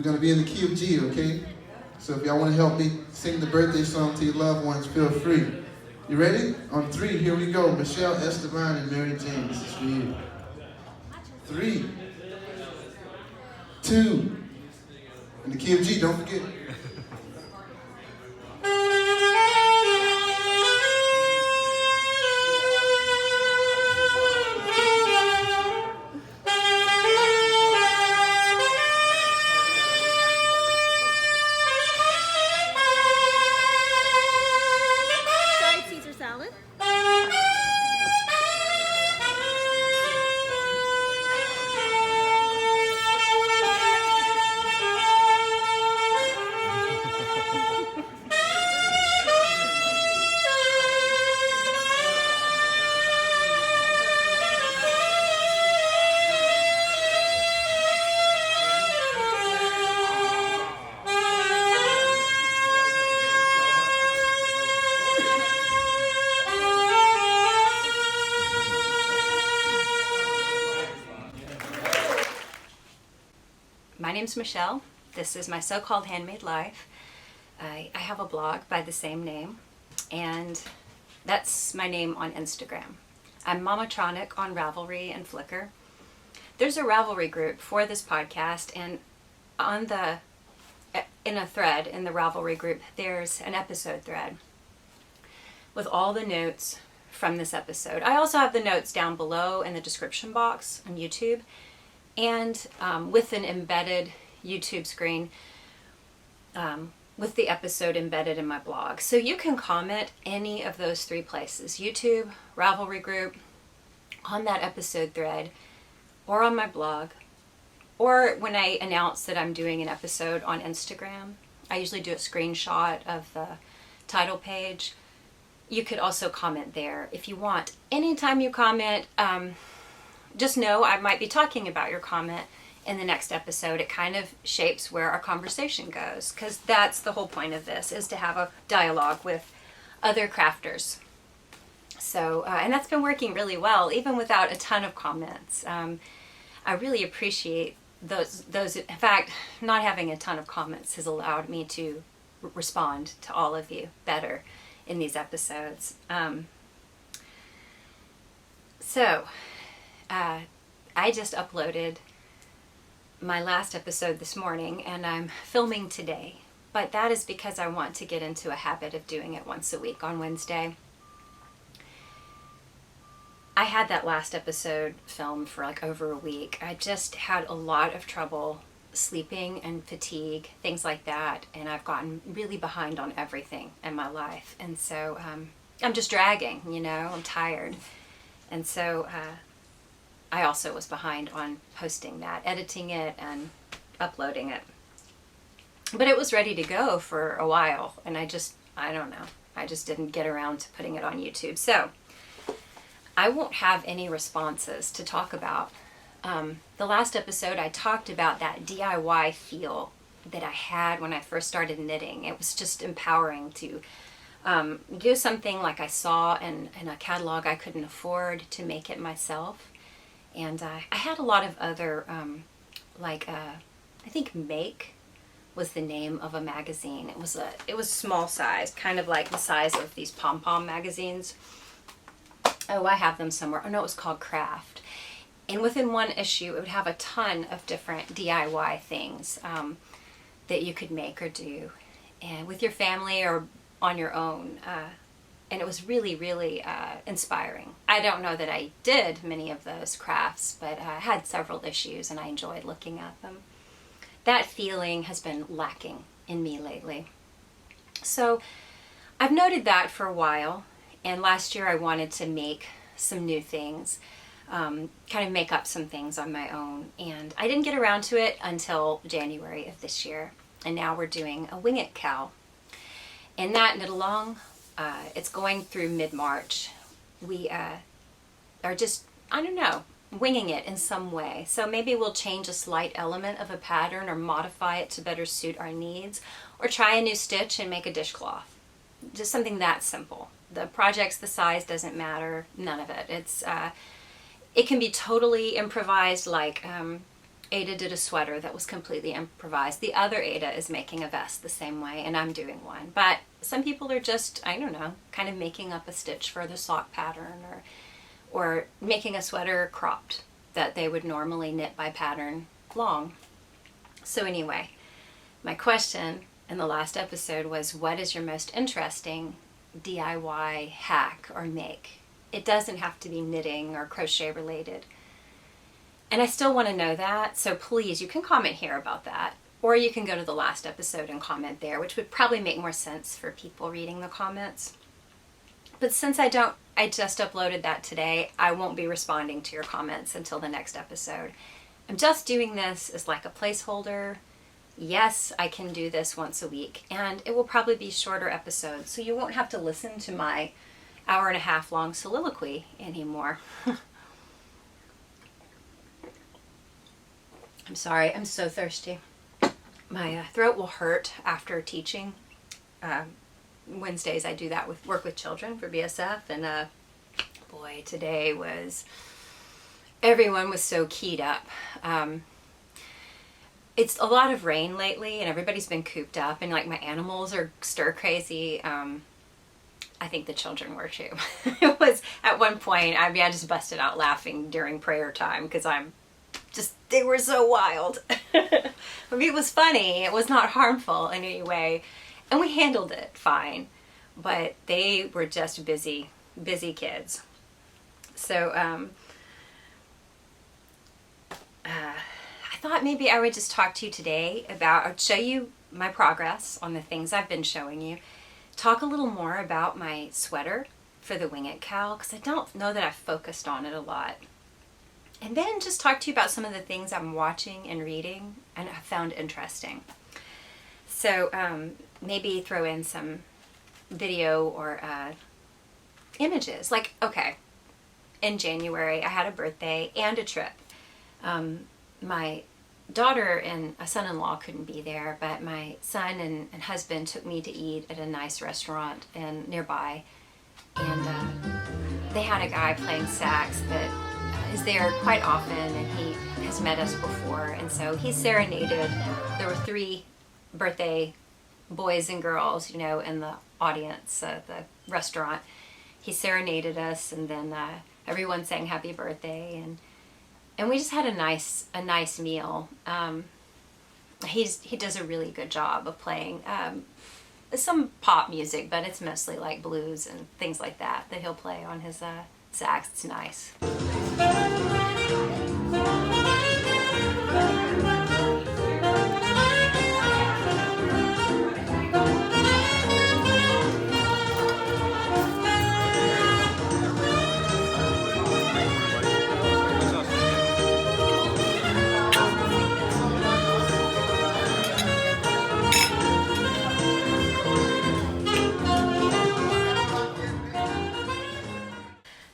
going to be in the key of G, okay? So if y'all want to help me sing the birthday song to your loved ones, feel free. You ready? On 3, here we go. Michelle, Esteban, and Mary Jane, this is for you. 3, 2, in the key of G, don't forget. My name's Michelle. This is my so-called handmade life. I have a blog by the same name, and that's my name on Instagram. I'm Mamatronic on Ravelry and Flickr. There's a Ravelry group for this podcast, and in a thread in the Ravelry group, there's an episode thread with all the notes from this episode. I also have the notes down below in the description box on YouTube, and with an embedded YouTube screen with the episode embedded in my blog. So you can comment any of those 3 places: YouTube, Ravelry group, on that episode thread, or on my blog, or when I announce that I'm doing an episode on Instagram. I usually do a screenshot of the title page. You could also comment there if you want. Anytime you comment, just know I might be talking about your comment in the next episode. It kind of shapes where our conversation goes, because that's the whole point of this, is to have a dialogue with other crafters. So, and that's been working really well, even without a ton of comments. I really appreciate those. In fact, not having a ton of comments has allowed me to respond to all of you better in these episodes. I just uploaded my last episode this morning, and I'm filming today, but that is because I want to get into a habit of doing it once a week on Wednesday. I had that last episode filmed for like over a week. I just had a lot of trouble sleeping and fatigue, things like that, and I've gotten really behind on everything in my life, and so I'm just dragging, I'm tired. And so I also was behind on posting that, editing it and uploading it. But it was ready to go for a while, and I don't know. I just didn't get around to putting it on YouTube. So I won't have any responses to talk about. The last episode, I talked about that DIY feel that I had when I first started knitting. It was just empowering to do something like I saw in a catalog I couldn't afford, to make it myself. And I had a lot of other, I think Make was the name of a magazine. It was small size, kind of like the size of these pom-pom magazines. Oh, I have them somewhere. Oh no, it was called Craft. And within one issue, it would have a ton of different DIY things that you could make or do, and with your family or on your own. And it was really, really inspiring. I don't know that I did many of those crafts, but I had several issues and I enjoyed looking at them. That feeling has been lacking in me lately. So I've noted that for a while, and last year I wanted to make some new things, kind of make up some things on my own, and I didn't get around to it until January of this year, and now we're doing a Wing It cowl. And that knit along, it's going through mid-March. We are just, winging it in some way. So maybe we'll change a slight element of a pattern or modify it to better suit our needs, or try a new stitch and make a dishcloth. Just something that simple. The projects, the size doesn't matter, none of it. It can be totally improvised, like Ada did a sweater that was completely improvised. The other Ada is making a vest the same way, and I'm doing one. But some people are just, I don't know, kind of making up a stitch for the sock pattern, or making a sweater cropped that they would normally knit by pattern long. So anyway, my question in the last episode was, what is your most interesting DIY hack or make? It doesn't have to be knitting or crochet related. And I still want to know that, so please, you can comment here about that. Or you can go to the last episode and comment there, which would probably make more sense for people reading the comments. But since I just uploaded that today, I won't be responding to your comments until the next episode. I'm just doing this as like a placeholder. Yes, I can do this once a week, and it will probably be shorter episodes, so you won't have to listen to my hour-and-a-half long soliloquy anymore. I'm sorry, I'm so thirsty. My throat will hurt after teaching. Wednesdays I do that with work with children for BSF, and boy, today everyone was so keyed up. It's a lot of rain lately, and everybody's been cooped up, and like my animals are stir crazy. I think the children were too. It was at one point, I just busted out laughing during prayer time because they were so wild. For me, it was funny. It was not harmful in any way, and we handled it fine. But they were just busy kids. So I thought maybe I would just talk to you today I'd show you my progress on the things I've been showing you. Talk a little more about my sweater for the Wing It cowl, because I don't know that I've focused on it a lot. And then just talk to you about some of the things I'm watching and reading and I found interesting. So maybe throw in some video or images. Like, okay, in January I had a birthday and a trip. My daughter and a son-in-law couldn't be there, but my son and husband took me to eat at a nice restaurant nearby, and they had a guy playing sax that is there quite often, and he has met us before, and so he serenaded. There were 3 birthday boys and girls, in the audience at the restaurant. He serenaded us, and then everyone sang happy birthday, and we just had a nice meal. He does a really good job of playing some pop music, but it's mostly like blues and things like that he'll play on his sax. It's nice.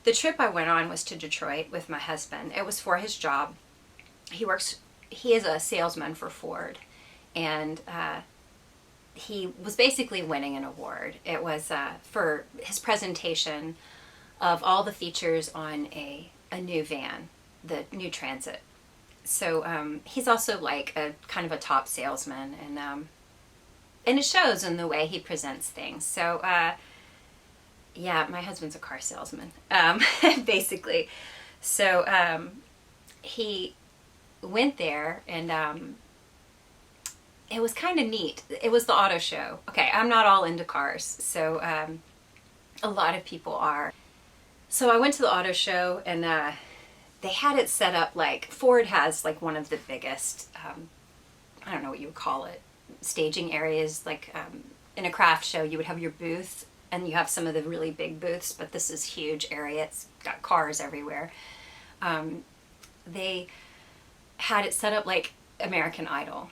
The trip I went on was to Detroit with my husband. It was for his job. He is a salesman for Ford, and he was basically winning an award. It was for his presentation of all the features on a new van, the new Transit. So he's also like a kind of a top salesman, and it shows in the way he presents things. So yeah, my husband's a car salesman, basically. So he went there, and it was kind of neat. It was the auto show. Okay, I'm not all into cars, so a lot of people are. So I went to the auto show, and they had it set up like Ford has like one of the biggest, I don't know what you would call it, staging areas. Like in a craft show, you would have your booth, and you have some of the really big booths, but this is huge area. It's got cars everywhere. They had it set up like American Idol.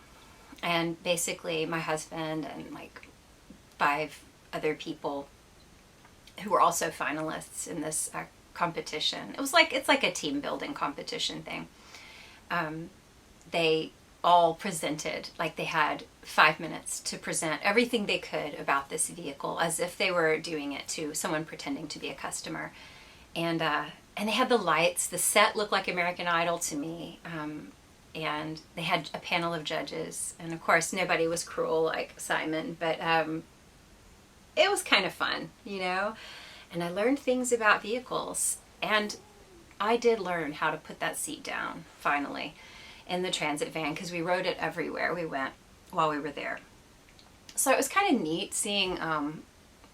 And basically my husband and like 5 other people who were also finalists in this competition. It's like a team building competition thing. They all presented, like they had 5 minutes to present everything they could about this vehicle as if they were doing it to someone pretending to be a customer. And they had the lights. The set looked like American Idol to me. and they had a panel of judges, and of course nobody was cruel like Simon, but it was kind of fun, you know, and I learned things about vehicles, and I did learn how to put that seat down finally in the transit van, because we rode it everywhere we went while we were there. So it was kind of neat seeing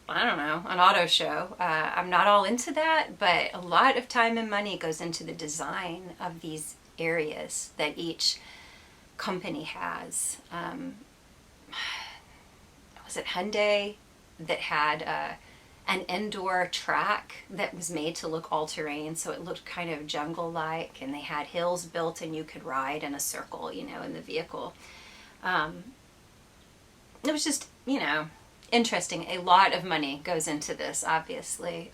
I don't know, an auto show. I'm not all into that, but a lot of time and money goes into the design of these areas that each company has. Was it Hyundai that had an indoor track that was made to look all-terrain, so it looked kind of jungle-like, and they had hills built and you could ride in a circle, you know, in the vehicle. It was just, you know, interesting. A lot of money goes into this, obviously.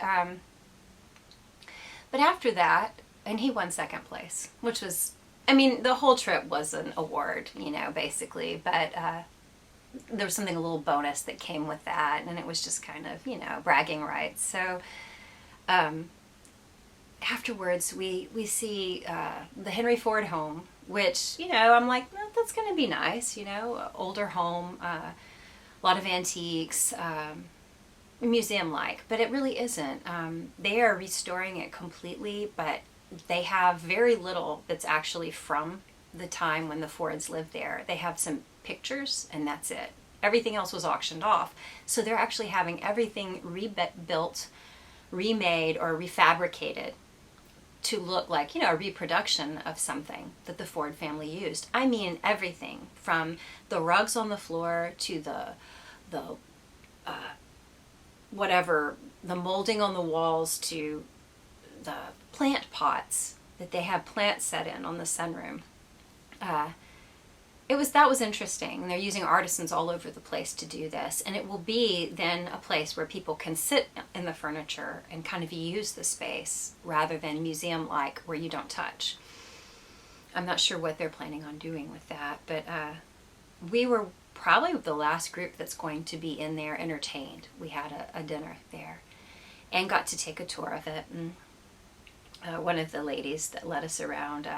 But after that, and he won second place, which was, I mean, the whole trip was an award, you know, basically, but there was something a little bonus that came with that, and it was just kind of, you know, bragging rights. So afterwards, we see the Henry Ford home, which, you know, I'm like, well, that's going to be nice, you know, older home, a lot of antiques, museum-like, but it really isn't. They are restoring it completely, but they have very little that's actually from the time when the Fords lived there. They have some pictures, and that's it. Everything else was auctioned off. So they're actually having everything rebuilt, remade, or refabricated to look like, you know, a reproduction of something that the Ford family used. I mean, everything from the rugs on the floor to the whatever, the molding on the walls to the plant pots that they have plants set in on the sunroom. That was interesting. They're using artisans all over the place to do this, and it will be then a place where people can sit in the furniture and kind of use the space rather than museum-like where you don't touch. I'm not sure what they're planning on doing with that, but we were probably the last group that's going to be in there entertained. We had a dinner there and got to take a tour of it, and one of the ladies that led us around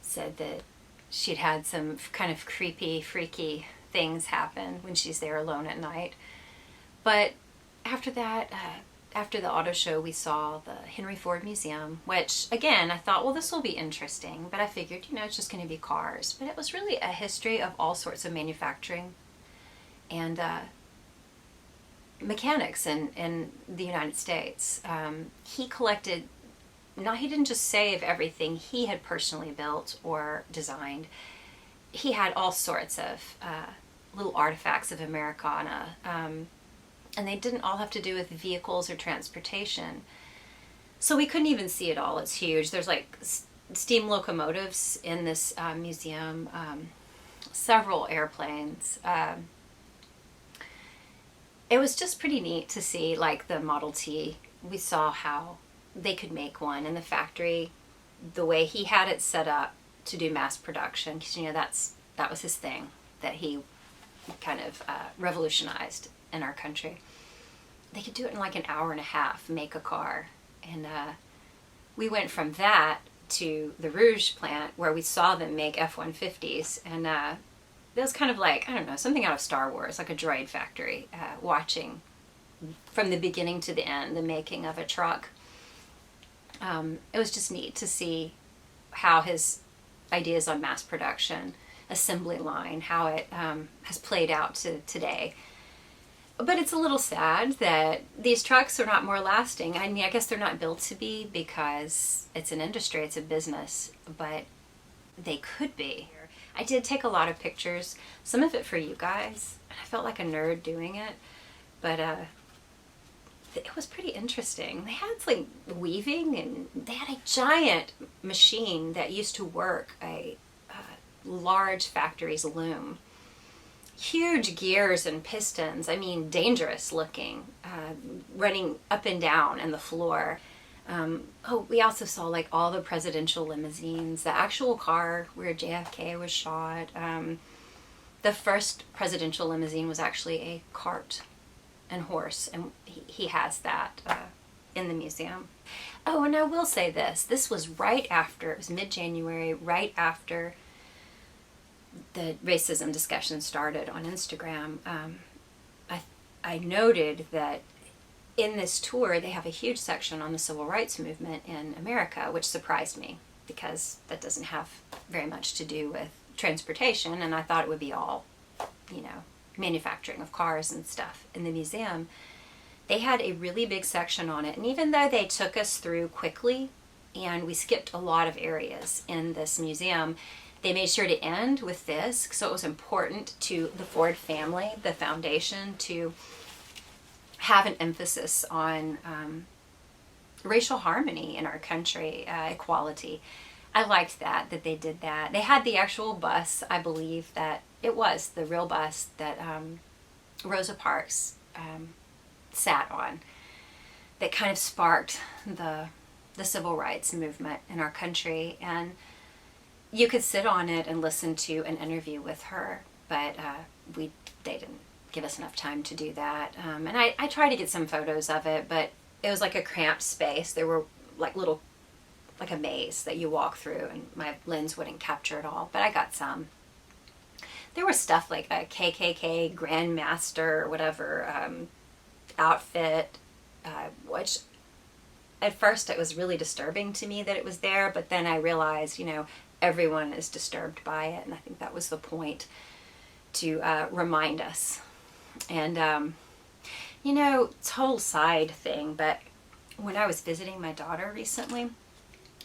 said that she'd had some kind of creepy, freaky things happen when she's there alone at night. But after that, after the auto show, we saw the Henry Ford Museum, which, again, I thought, well, this will be interesting. But I figured, you know, it's just going to be cars. But it was really a history of all sorts of manufacturing and mechanics in the United States. He collected... he didn't just save everything he had personally built or designed. He had all sorts of little artifacts of Americana. And they didn't all have to do with vehicles or transportation. So we couldn't even see it all. It's huge. There's like steam locomotives in this museum, several airplanes. It was just pretty neat to see, like, the Model T. We saw how they could make one in the factory, the way he had it set up to do mass production, because, you know, that was his thing that he kind of revolutionized in our country. They could do it in like an hour and a half, make a car. And we went from that to the Rouge plant, where we saw them make F-150s, and it was kind of like, I don't know, something out of Star Wars, like a droid factory, watching from the beginning to the end the making of a truck. It was just neat to see how his ideas on mass production, assembly line, how it has played out to today. But it's a little sad that these trucks are not more lasting. I mean, I guess they're not built to be, because it's an industry, it's a business, but they could be. I did take a lot of pictures, some of it for you guys, and I felt like a nerd doing it, but it was pretty interesting. They had like weaving, and they had a giant machine that used to work a large factory's loom. Huge gears and pistons, I mean, dangerous looking, running up and down in the floor. We also saw like all the presidential limousines, the actual car where JFK was shot. The first presidential limousine was actually a cart and horse, and he has that in the museum. Oh, and I will say this was right after, it was mid-January, right after the racism discussion started on Instagram. I noted that in this tour they have a huge section on the civil rights movement in America, which surprised me because that doesn't have very much to do with transportation, and I thought it would be all, manufacturing of cars and stuff in the museum. They had a really big section on it, and even though they took us through quickly and we skipped a lot of areas in this museum, they made sure to end with this, so it was important to the Ford family, the foundation, to have an emphasis on racial harmony in our country, equality. I liked that they did that. They had the actual bus, I believe that it was the real bus that Rosa Parks sat on, that kind of sparked the civil rights movement in our country. And you could sit on it and listen to an interview with her, but they didn't give us enough time to do that. And I tried to get some photos of it, but it was like a cramped space. There were like a maze that you walk through, and my lens wouldn't capture it all, but I got some. There was stuff like a KKK Grandmaster or whatever outfit, which at first it was really disturbing to me that it was there, but then I realized, everyone is disturbed by it, and I think that was the point, to remind us. And, total side thing, but when I was visiting my daughter recently,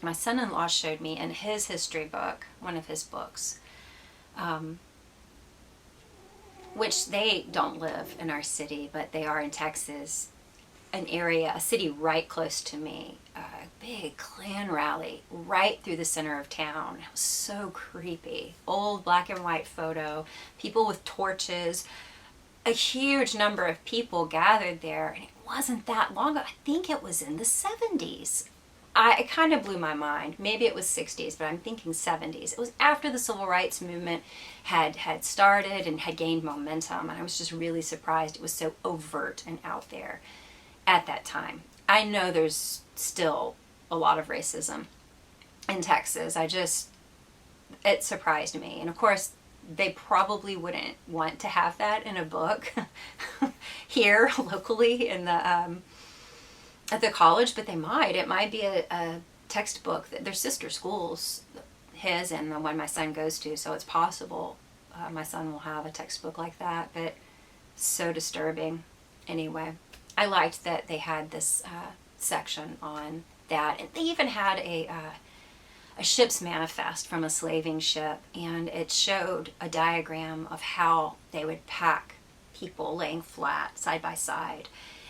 my son-in-law showed me in his history book, one of his books, which they don't live in our city, but they are in Texas, a city right close to me, a big Klan rally right through the center of town. It was so creepy. Old black and white photo, people with torches, a huge number of people gathered there, and it wasn't that long ago. I think it was in the 70s. It kind of blew my mind. Maybe it was 60s, but I'm thinking 70s. It was after the civil rights movement had started and had gained momentum, and I was just really surprised it was so overt and out there at that time. I know there's still a lot of racism in Texas. It surprised me. And of course, they probably wouldn't want to have that in a book here locally in the at the college, but they might. It might be a textbook that their sister schools, his and the one my son goes to, so it's possible my son will have a textbook like that, but so disturbing. Anyway, I liked that they had this section on that, and they even had a ship's manifest from a slaving ship, and it showed a diagram of how they would pack people laying flat side by side,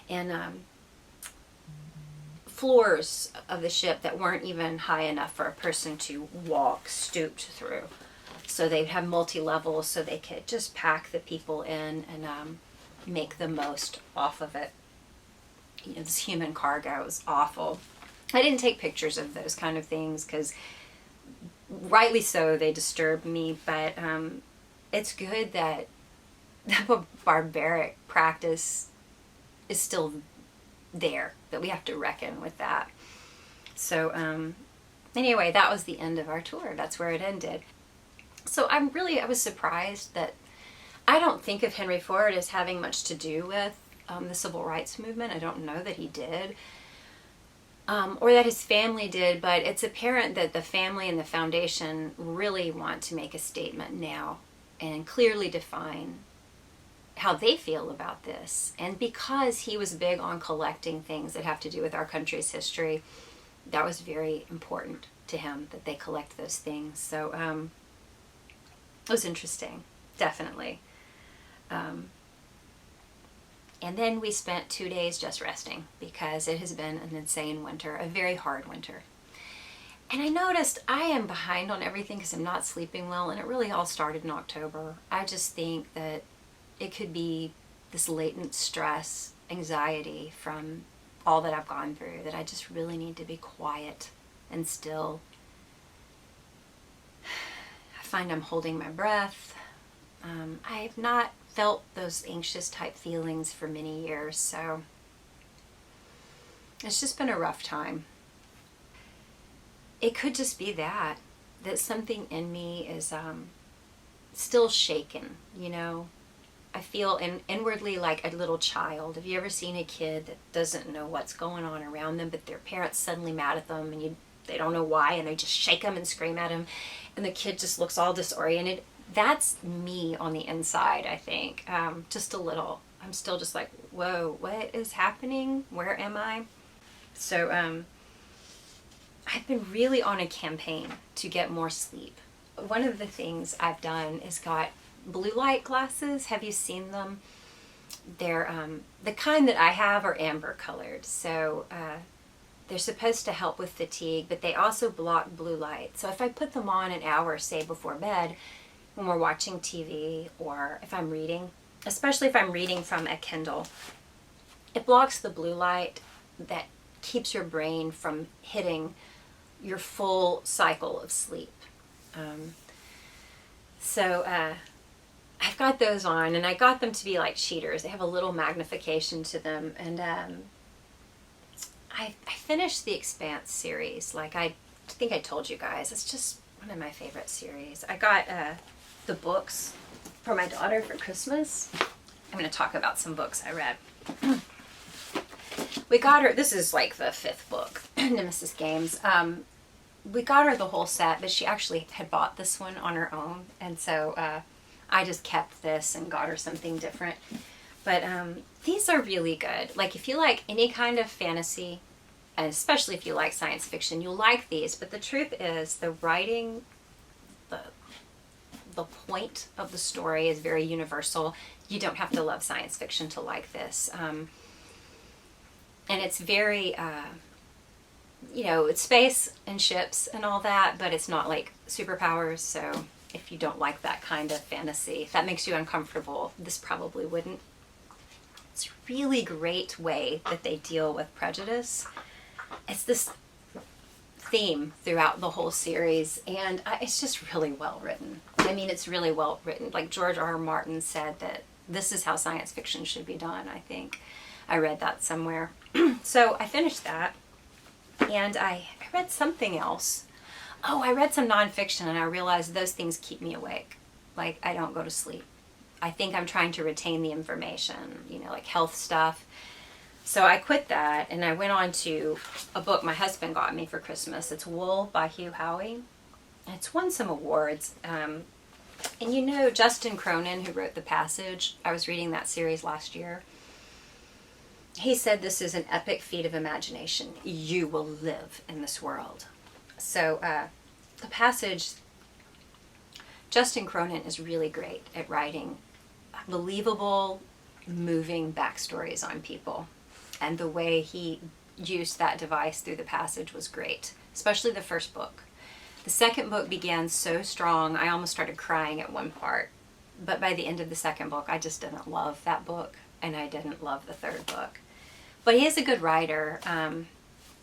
and floors of the ship that weren't even high enough for a person to walk stooped through. So they'd have multi-levels so they could just pack the people in and make the most off of it. This human cargo was awful. I didn't take pictures of those kind of things because rightly so they disturb me, but it's good that the barbaric practice is still there, that we have to reckon with that. So anyway, that was the end of our tour. That's where it ended. So I was surprised that I don't think of Henry Ford as having much to do with the civil rights movement. I don't know that he did, or that his family did, but it's apparent that the family and the foundation really want to make a statement now and clearly define how they feel about this. And because he was big on collecting things that have to do with our country's history, that was very important to him that they collect those things. So it was interesting, definitely. And then we spent 2 days just resting because it has been an insane winter, a very hard winter. And I noticed I am behind on everything because I'm not sleeping well, and it really all started in October. I just think that it could be this latent stress, anxiety from all that I've gone through, that I just really need to be quiet and still. I find I'm holding my breath. I have not felt those anxious type feelings for many years, so It's just been a rough time. It could just be that something in me is still shaken, you know. I feel inwardly like a little child. Have you ever seen a kid that doesn't know what's going on around them, but their parents suddenly mad at them and they don't know why, and they just shake them and scream at them, and the kid just looks all disoriented? That's me on the inside, I think. Just a little. I'm still just like, whoa, what is happening? Where am I? So I've been really on a campaign to get more sleep. One of the things I've done is got blue light glasses. Have you seen them? They're the kind that I have are amber colored. So they're supposed to help with fatigue, but they also block blue light. So if I put them on an hour, say before bed, when we're watching TV, or if I'm reading, especially if I'm reading from a Kindle, it blocks the blue light that keeps your brain from hitting your full cycle of sleep. So I've got those on, and I got them to be like cheaters. They have a little magnification to them, and I finished the Expanse series. Like I think I told you guys, it's just one of my favorite series. I got the books for my daughter for Christmas. I'm going to talk about some books I read. We got her, this is like the 5th book, Nemesis Games. We got her the whole set, but she actually had bought this one on her own, and so I just kept this and got her something different. But these are really good. Like if you like any kind of fantasy, and especially if you like science fiction, you'll like these. But the truth is, the writing, the point of the story is very universal. You don't have to love science fiction to like this. And it's very, you know, it's space and ships and all that, but it's not like superpowers. So if you don't like that kind of fantasy, if that makes you uncomfortable, this probably wouldn't. It's a really great way that they deal with prejudice. It's this theme throughout the whole series, and it's just really well written. I mean, it's really well written. Like George R. R. Martin said that this is how science fiction should be done, I think. I read that somewhere. So I finished that, and I read something else. Oh, I read some nonfiction, and I realized those things keep me awake. Like, I don't go to sleep. I think I'm trying to retain the information, you know, like health stuff. So I quit that, and I went on to a book my husband got me for Christmas. It's Wool by Hugh Howey. It's won some awards. And you know Justin Cronin, who wrote The Passage, I was reading that series last year. He said this is an epic feat of imagination. You will live in this world. So The Passage, Justin Cronin is really great at writing believable, moving backstories on people. And the way he used that device through The Passage was great, especially the first book. The second book began so strong, I almost started crying at one part. But by the end of the second book, I just didn't love that book, and I didn't love the third book. But he is a good writer, and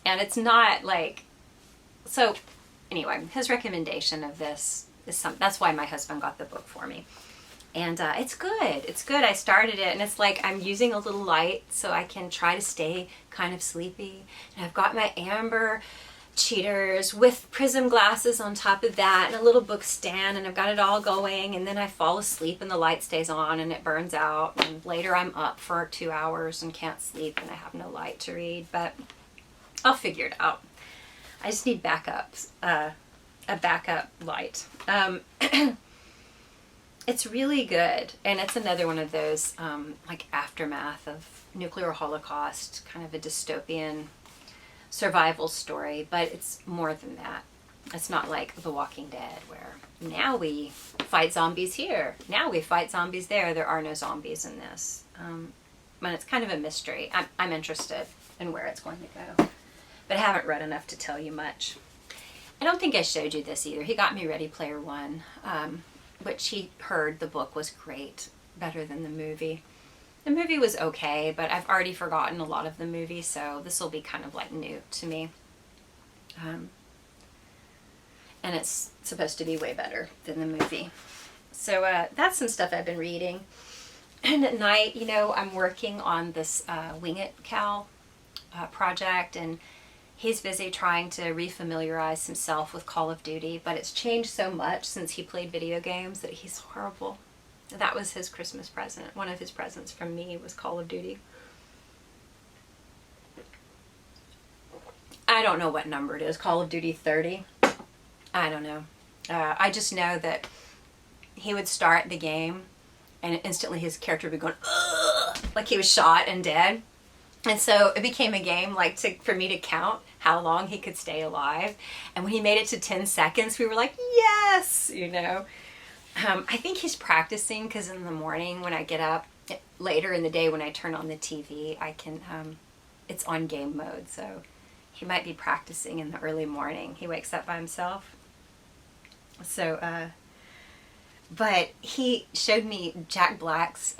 it's not like... So, anyway, his recommendation of this is that's why my husband got the book for me. And it's good. It's good. I started it, and it's like I'm using a little light so I can try to stay kind of sleepy. And I've got my amber cheaters with prism glasses on top of that, and a little book stand, and I've got it all going, and then I fall asleep and the light stays on and it burns out, and later I'm up for 2 hours and can't sleep and I have no light to read, but I'll figure it out. I just need backups, a backup light. It's really good, and it's another one of those like aftermath of nuclear holocaust, kind of a dystopian survival story, but it's more than that. It's not like The Walking Dead, where now we fight zombies here, now we fight zombies there. There are no zombies in this. But it's kind of a mystery. I'm interested in where it's going to go, but I haven't read enough to tell you much. I don't think I showed you this either. He got me Ready Player One, which he heard the book was great, better than the movie. The movie was okay, but I've already forgotten a lot of the movie, so this will be kind of like new to me. And it's supposed to be way better than the movie. So that's some stuff I've been reading. And at night, you know, I'm working on this Wing It Cal project, and he's busy trying to refamiliarize himself with Call of Duty, but it's changed so much since he played video games that he's horrible. That was his Christmas present. One of his presents from me was Call of Duty. I don't know what number it is. Call of Duty 30? I don't know. I just know that he would start the game and instantly his character would be going, ugh, like he was shot and dead. And so it became a game like for me to count how long he could stay alive. And when he made it to 10 seconds, we were like, yes, you know. I think he's practicing because in the morning when I get up, later in the day when I turn on the TV, I can, it's on game mode. So he might be practicing in the early morning. He wakes up by himself. So, but he showed me Jack Black's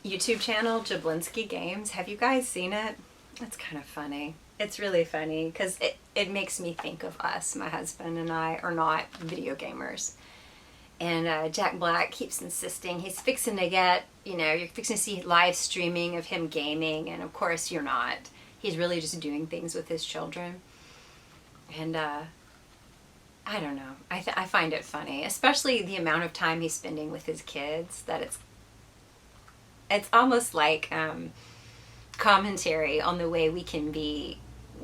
YouTube channel, Jablinski Games. Have you guys seen it? It's kind of funny. It's really funny because it makes me think of us. My husband and I are not video gamers. And Jack Black keeps insisting he's fixing to get, you know, you're fixing to see live streaming of him gaming. And of course you're not. He's really just doing things with his children. And I don't know. I find it funny, especially the amount of time he's spending with his kids, that it's almost like commentary on the way we can be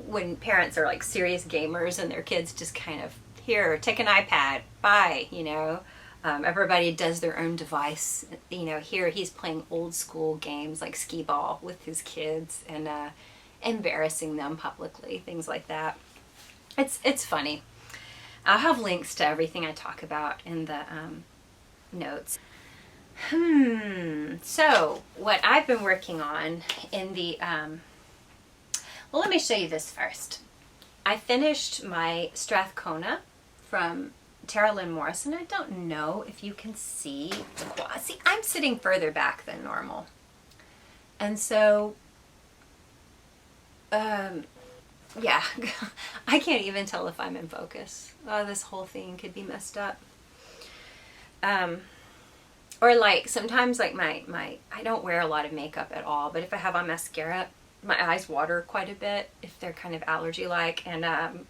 when parents are like serious gamers and their kids just kind of, here, take an iPad, bye, you know. Everybody does their own device. You know, here he's playing old school games like skee ball with his kids and embarrassing them publicly, things like that. It's funny. I'll have links to everything I talk about in the notes. So what I've been working on in the, well, let me show you this first. I finished my Strathcona from Lynn Morrison. I don't know if you can see the see, I'm sitting further back than normal. And so, yeah, I can't even tell if I'm in focus. Oh, this whole thing could be messed up. Or like sometimes like my I don't wear a lot of makeup at all, but if I have on mascara, my eyes water quite a bit if they're kind of allergy like, and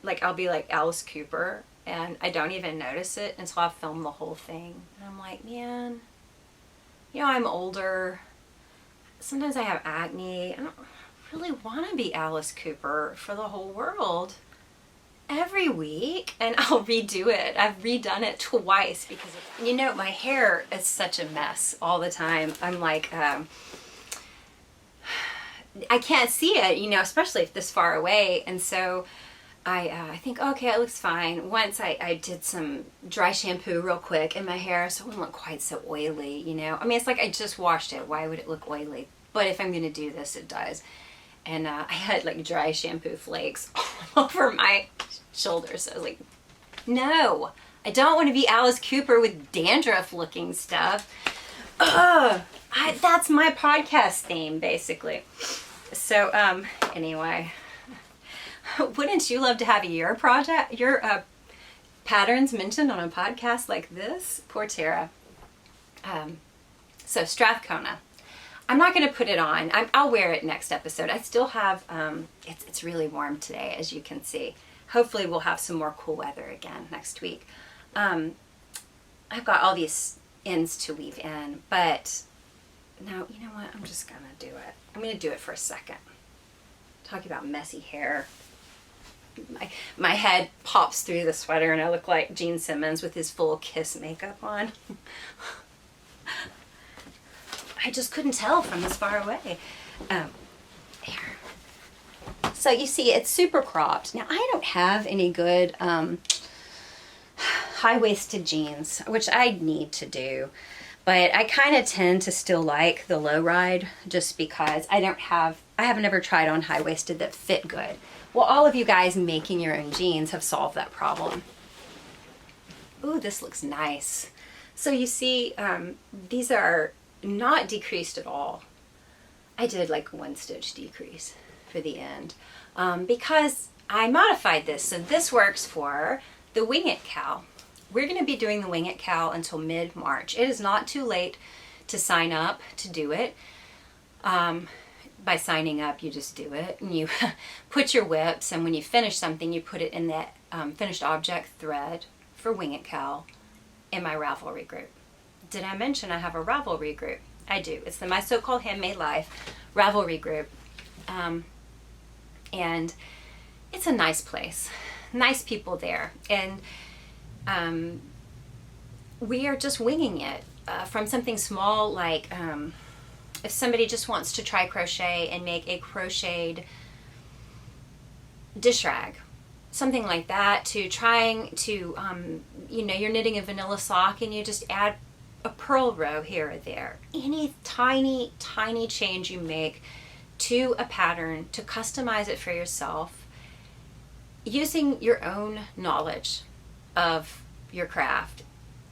like I'll be like Alice Cooper and I don't even notice it until I've filmed the whole thing. And I'm like, man, you know, I'm older. Sometimes I have acne. I don't really want to be Alice Cooper for the whole world every week, and I'll redo it. I've redone it twice because of, you know, my hair is such a mess all the time. I'm like, I can't see it, you know, especially if this far away. And so I think, okay, it looks fine. Once I did some dry shampoo real quick in my hair so it wouldn't look quite so oily, you know. I mean, it's like I just washed it. Why would it look oily? But if I'm going to do this, it does. And I had like dry shampoo flakes all over my shoulders. So I was like, no, I don't want to be Alice Cooper with dandruff looking stuff. Ugh, that's my podcast theme, basically. So anyway, wouldn't you love to have your patterns mentioned on a podcast like this? Poor Tara. So Strathcona. I'm not going to put it on. I'll wear it next episode. I still have, it's really warm today, as you can see. Hopefully we'll have some more cool weather again next week. I've got all these ends to weave in, but no, you know what? I'm just going to do it. I'm going to do it for a second. Talking about messy hair. My head pops through the sweater and I look like Gene Simmons with his full Kiss makeup on. I just couldn't tell from this far away. Here. So you see, it's super cropped. Now, I don't have any good high-waisted jeans, which I need to do. But I kind of tend to still like the low ride just because I have never tried on high-waisted that fit good. Well, all of you guys making your own jeans have solved that problem. Ooh, this looks nice. So you see, these are not decreased at all. I did like one stitch decrease for the end because I modified this. So this works for the Wing It cowl. We're going to be doing the Wing It cowl until mid-March. It is not too late to sign up to do it. by signing up, you just do it, and you put your whips, and when you finish something, you put it in that finished object thread for Wing It Cal in my Ravelry group. Did I mention I have a Ravelry group? I do. It's the My So-Called Handmade Life Ravelry group. And it's a nice place. Nice people there. And we are just winging it. From something small like if somebody just wants to try crochet and make a crocheted dish rag, something like that, to trying to, you're knitting a vanilla sock and you just add a purl row here or there. Any tiny, tiny change you make to a pattern to customize it for yourself using your own knowledge of your craft,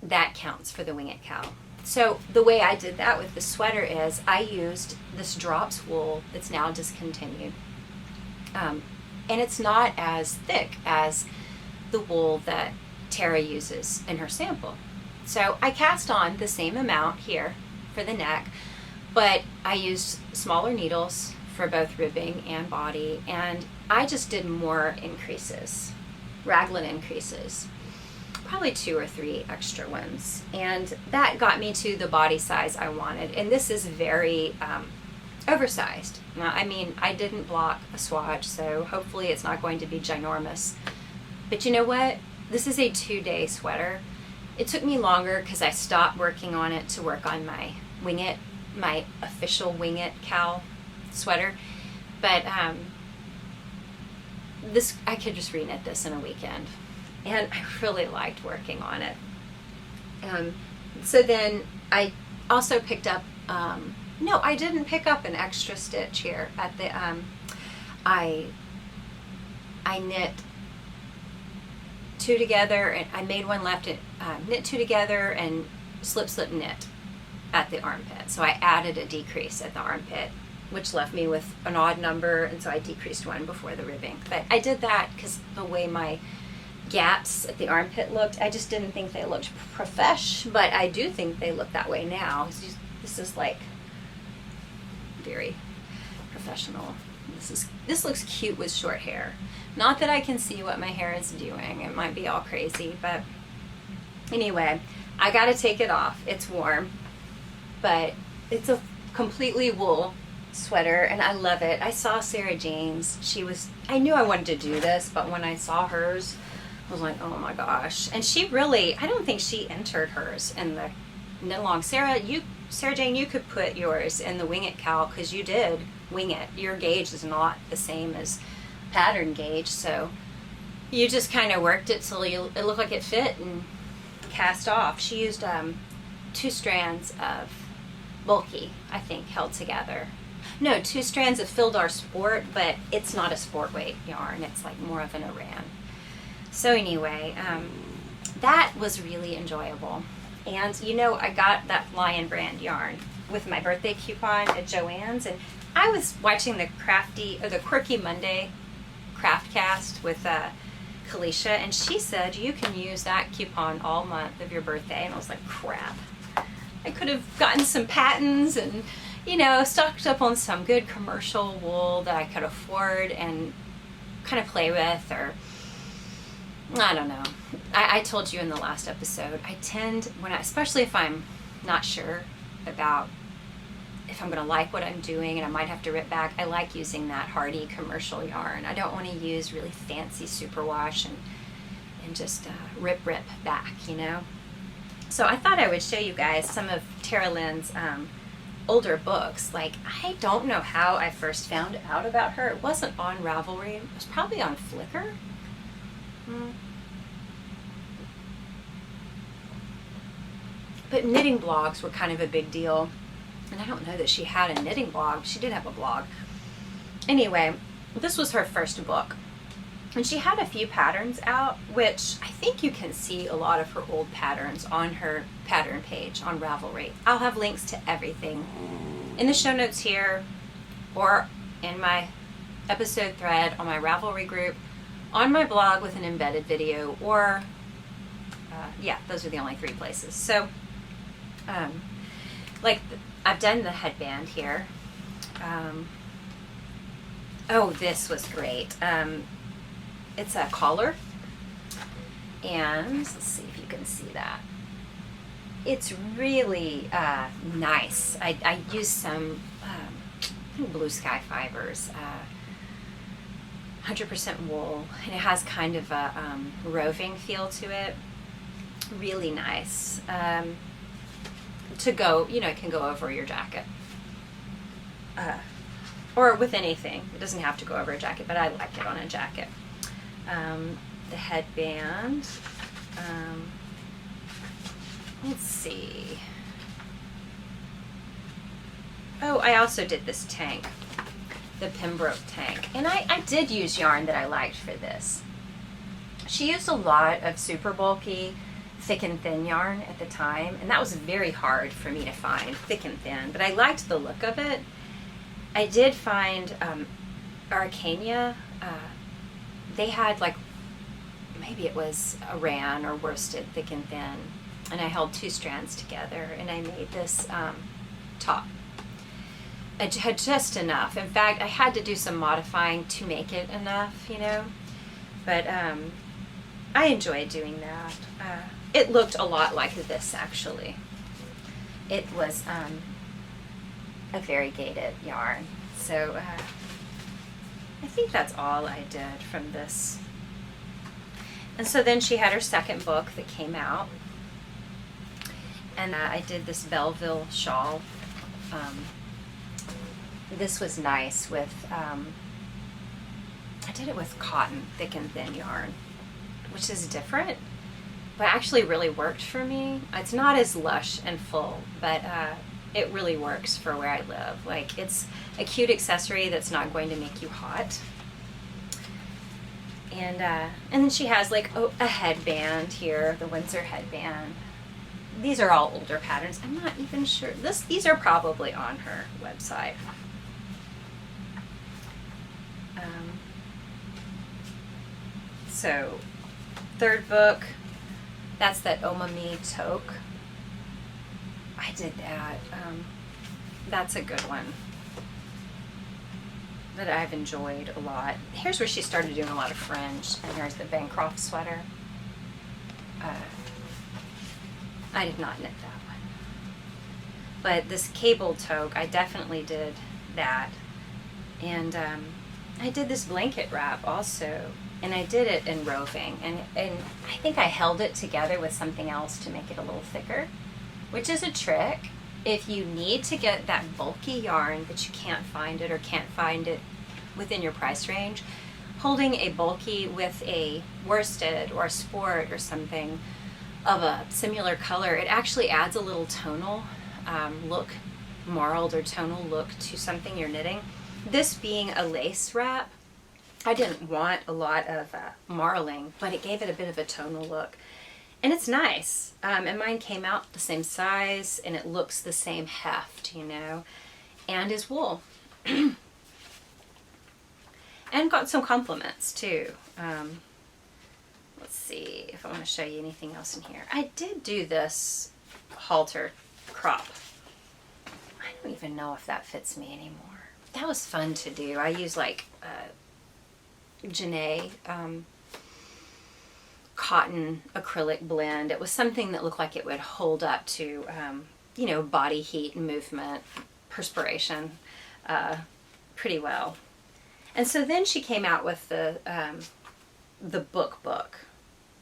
that counts for the Wing It Cal. So the way I did that with the sweater is I used this drops wool that's now discontinued. And it's not as thick as the wool that Tara uses in her sample. So I cast on the same amount here for the neck, but I used smaller needles for both ribbing and body, and I just did more increases, raglan increases. Probably 2 or 3 extra ones, and that got me to the body size I wanted. And this is very oversized. Now, I mean, I didn't block a swatch, so hopefully it's not going to be ginormous. But you know what? This is a 2-day sweater. It took me longer because I stopped working on it to work on my Wing It, my official Wing It Cal sweater. But this, I could just reknit this in a weekend. And I really liked working on it. So then I also picked up, no, I didn't pick up an extra stitch here at the, I knit 2 together, and I made one left, knit 2 together and slip knit at the armpit. So I added a decrease at the armpit, which left me with an odd number, and so I decreased 1 before the ribbing. But I did that because the way my gaps at the armpit looked, I just didn't think they looked profesh, but I do think they look that way now. This is like very professional. This looks cute with short hair. Not that I can see what my hair is doing. It might be all crazy, but anyway, I gotta take it off. It's warm, but it's a completely wool sweater, and I love it. I saw Sarah Jane's. I knew I wanted to do this, but when I saw hers, I was like, oh my gosh. And she really, I don't think she entered hers in the knit along. Sarah Jane, you could put yours in the Wing It Cal because you did wing it. Your gauge is not the same as pattern gauge, so you just kind of worked it till it looked like it fit and cast off. She used 2 strands of bulky, I think, held together. No, 2 strands of Fildar Sport, but it's not a sport weight yarn. It's like more of an Aran. So anyway, that was really enjoyable. And I got that Lion brand yarn with my birthday coupon at Joann's, and I was watching the Quirky Monday craft cast with Kalisha, and she said you can use that coupon all month of your birthday, and I was like, crap. I could have gotten some patents and stocked up on some good commercial wool that I could afford and kind of play with, or I don't know. I told you in the last episode, I tend, especially if I'm not sure about if I'm going to like what I'm doing and I might have to rip back, I like using that hardy commercial yarn. I don't want to use really fancy superwash and just rip back, So I thought I would show you guys some of Tara Lynn's older books. Like, I don't know how I first found out about her. It wasn't on Ravelry. It was probably on Flickr. But knitting blogs were kind of a big deal. And I don't know that she had a knitting blog. She did have a blog. Anyway, this was her first book. And she had a few patterns out, which I think you can see a lot of her old patterns on her pattern page on Ravelry. I'll have links to everything in the show notes here, or in my episode thread on my Ravelry group, on my blog with an embedded video, or those are the only 3 places. So I've done the headband here. Oh, this was great. It's a collar, and let's see if you can see that. It's really nice. I used some blue sky fibers, 100% wool, and it has kind of a roving feel to it. Really nice. To go, it can go over your jacket. Or with anything. It doesn't have to go over a jacket, but I like it on a jacket. The headband. Let's see. Oh, I also did this tank, the Pembroke tank. And I did use yarn that I liked for this. She used a lot of super bulky, thick and thin yarn at the time, and that was very hard for me to find, thick and thin, but I liked the look of it. I did find Arcania. They had like, maybe it was a ran or worsted thick and thin, and I held 2 strands together and I made this top. I had just enough. In fact, I had to do some modifying to make it enough, but I enjoyed doing that. It looked a lot like this, actually. It was a variegated yarn. So I think that's all I did from this. And so then she had her second book that came out. And I did this Belleville shawl. This was nice with, I did it with cotton, thick and thin yarn, which is different, but actually really worked for me. It's not as lush and full, but it really works for where I live. Like, it's a cute accessory that's not going to make you hot. And then she has like a headband here, the Windsor headband. These are all older patterns. I'm not even sure. These are probably on her website. So, third book, that's that Omami toque. I did that. That's a good one that I've enjoyed a lot. Here's where she started doing a lot of fringe, and here's the Bancroft sweater. I did not knit that one. But this cable toque, I definitely did that. And I did this blanket wrap also, and I did it in roving, and I think I held it together with something else to make it a little thicker, which is a trick. If you need to get that bulky yarn but you can't find it or can't find it within your price range, holding a bulky with a worsted or a sport or something of a similar color, it actually adds a little tonal look, marled or tonal look to something you're knitting. This being a lace wrap, I didn't want a lot of marling, but it gave it a bit of a tonal look. And it's nice. And mine came out the same size, and it looks the same heft, and is wool. And got some compliments too. Let's see if I want to show you anything else in here. I did do this halter crop. I don't even know if that fits me anymore. That was fun to do. I used like Janae cotton acrylic blend. It was something that looked like it would hold up to, body heat and movement, perspiration, pretty well. And so then she came out with the book,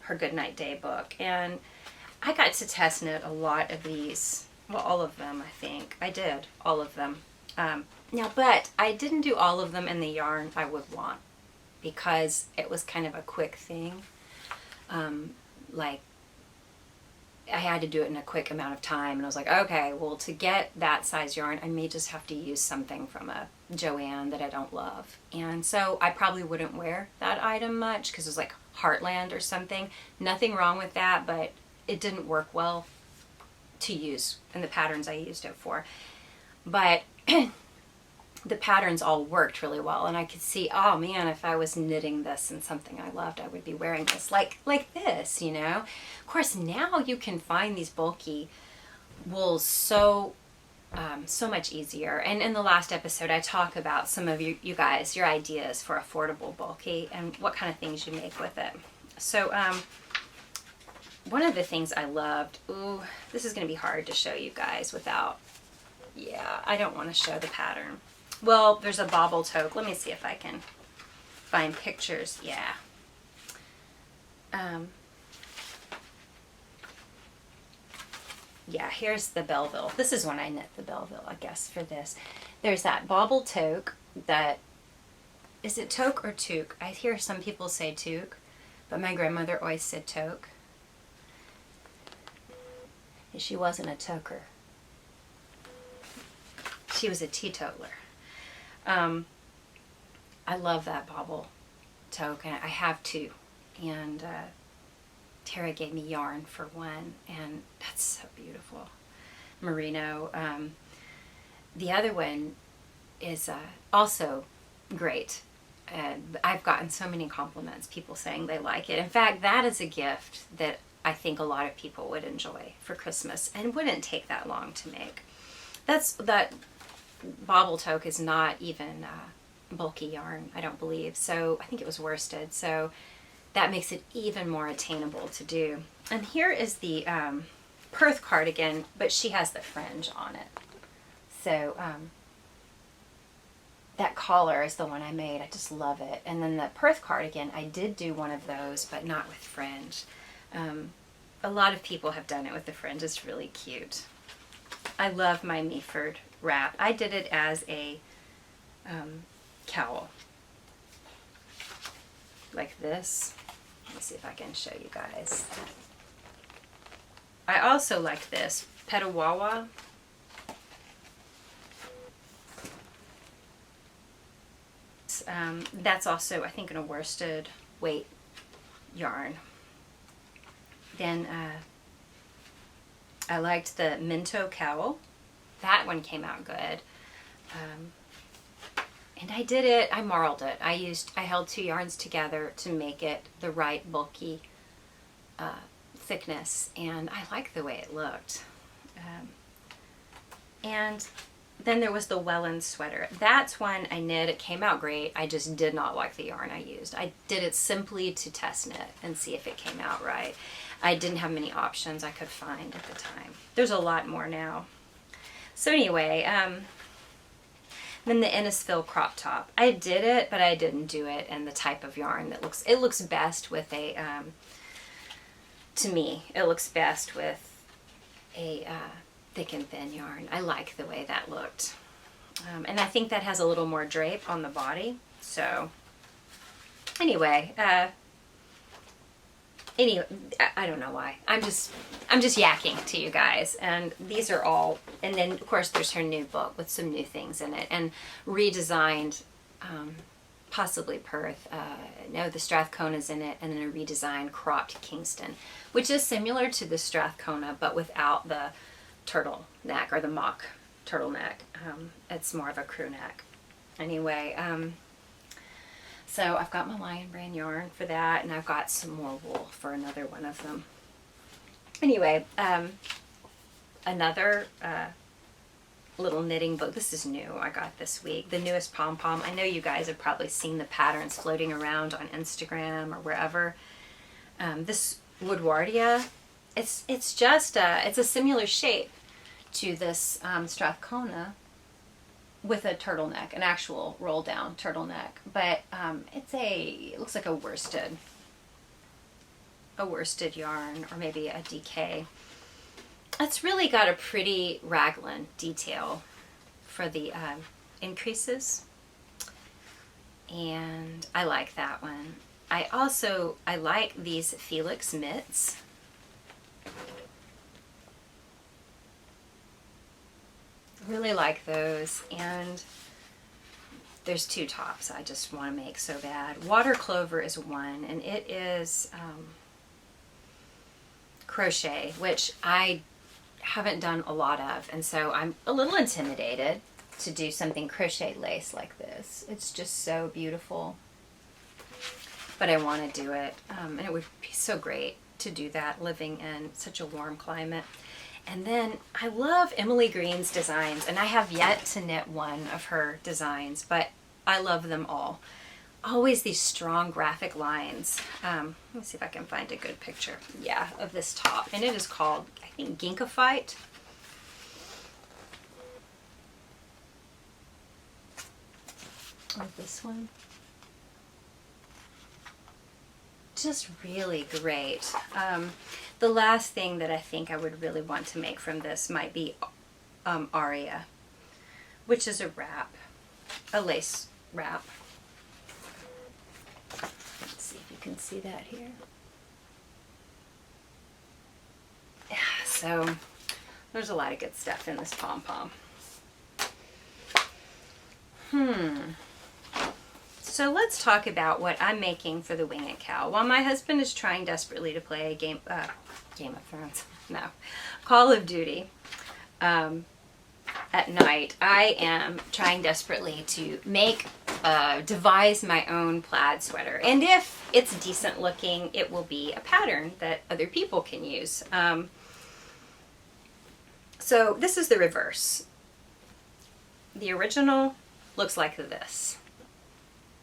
her Goodnight Day book, and I got to test knit a lot of these. Well, all of them, I think. I did, all of them. But I didn't do all of them in the yarn I would want, because it was kind of a quick thing. Like, I had to do it in a quick amount of time, and I was like, okay, well, to get that size yarn, I may just have to use something from a Joanne that I don't love. And so I probably wouldn't wear that item much, because it was like Heartland or something. Nothing wrong with that, but it didn't work well to use in the patterns I used it for. But the patterns all worked really well, and I could see, oh man, if I was knitting this in something I loved, I would be wearing this like this, Of course, now you can find these bulky wools so so much easier. And in the last episode, I talk about some of you guys, your ideas for affordable bulky and what kind of things you make with it. So one of the things I loved, this is going to be hard to show you guys without, I don't want to show the pattern. Well, there's a bauble toque. Let me see if I can find pictures. Here's the Belleville. This is when I knit the Belleville, I guess, for this. There's that bauble toque that, is it toque or toque? I hear some people say toque, but my grandmother always said toque. She wasn't a toker. She was a teetotaler. I love that bauble toque, and I have two. And Tara gave me yarn for one, and that's so beautiful. Merino. The other one is also great. I've gotten so many compliments, people saying they like it. In fact, that is a gift that I think a lot of people would enjoy for Christmas and wouldn't take that long to make. That bauble toque is not even bulky yarn, I don't believe. So I think it was worsted. So that makes it even more attainable to do. And here is the Perth cardigan, but she has the fringe on it. So that collar is the one I made. I just love it. And then the Perth cardigan, I did do one of those, but not with fringe. A lot of people have done it with the fringe. It's really cute. I love my Meaford wrap. I did it as a cowl. Like this. Let me see if I can show you guys. I also like this, Petawawa. That's also, I think, in a worsted weight yarn. Then I liked the Minto cowl. That one came out good. And I did it, I marled it. I held two yarns together to make it the right bulky thickness, and I like the way it looked. And then there was the Welland sweater. That's one I knit. It came out great. I just did not like the yarn I used. I did it simply to test knit and see if it came out right. I didn't have many options I could find at the time. There's a lot more now. So anyway, then the Innisfil crop top. I did it, but I didn't do it in the type of yarn that looks best with a, to me, it looks best with a thick and thin yarn. I like the way that looked. And I think that has a little more drape on the body. So anyway, I don't know why. I'm just yakking to you guys. And these are all, and then of course there's her new book with some new things in it and redesigned, possibly Perth. No, the Strathcona's in it, and then a redesigned cropped Kingston, which is similar to the Strathcona but without the turtleneck or the mock turtleneck. It's more of a crew neck. Anyway, so I've got my Lion Brand yarn for that, and I've got some more wool for another one of them. Anyway, another little knitting book. This is new. I got this week. The newest pom-pom. I know you guys have probably seen the patterns floating around on Instagram or wherever. This Woodwardia, it's a similar shape to this Strathcona with a turtleneck, an actual roll down turtleneck, but it looks like a worsted yarn, or maybe a DK. It's really got a pretty raglan detail for the increases, and I like that one. I like these Felix mitts. Really like those, and there's two tops I just want to make so bad. Water Clover is one, and it is crochet, which I haven't done a lot of, and so I'm a little intimidated to do something crochet lace like this. It's just so beautiful, but I want to do it, and it would be so great to do that living in such a warm climate. And then I love Emily Green's designs, and I have yet to knit one of her designs, but I love them all. Always these strong graphic lines. Let me see if I can find a good picture. Yeah, of this top. And it is called, I think, Ginkafite. Or this one. Just really great. The last thing that I think I would really want to make from this might be Aria, which is a wrap, a lace wrap. Let's see if you can see that here. Yeah, so there's a lot of good stuff in this pom-pom. So let's talk about what I'm making for the Winged Cow. While my husband is trying desperately to play Game of Thrones, no, Call of Duty at night, I am trying desperately to devise my own plaid sweater. And if it's decent looking, it will be a pattern that other people can use. So this is the reverse. The original looks like this.